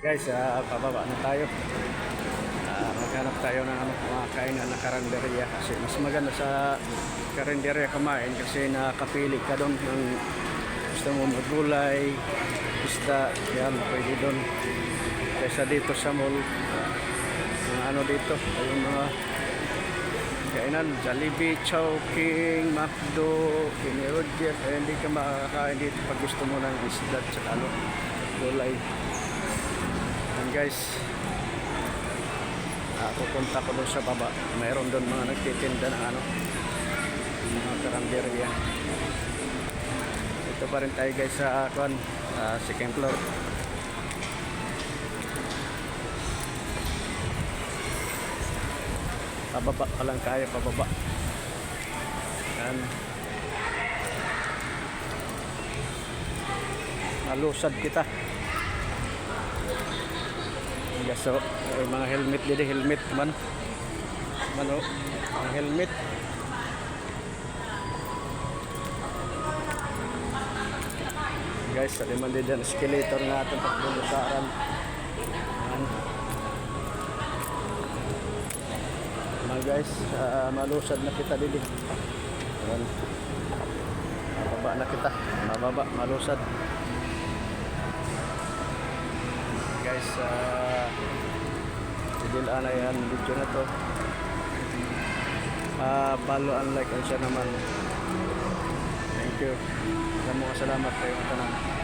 Guys, pababa na tayo. Maghanap tayo ng mga kainan na karinderya kasi mas maganda sa karinderya kumain kasi nakapili ka doon ng gusto mo magulay, isda, yan, pwede doon. Kaysa dito sa mall, ano dito, yung mga kainan, Jollibee, Chowking, McDo, Kenny Rogers, hindi ka makakain dito pag gusto mo ng isda at ano, gulay. And guys, pupunta ko doon sa baba. Mayroon doon mga nagtitinda ng ano, mga karinderya. Ito pa rin tayo guys sa second floor. Pababa pa lang tayo, pababa. Yan. Nalusad kita. Yes, so, mga helmet dito, helmet man. Mano, ang helmet. Guys, sa liman din escalator na itong pagbulusaran. Mga guys, malusad na kita dito. Ayan. Mababa na kita. Mababa, malusad. Guys, sidilaan na yan video na to. Follow and like and share naman. Thank you. Salamat kayo.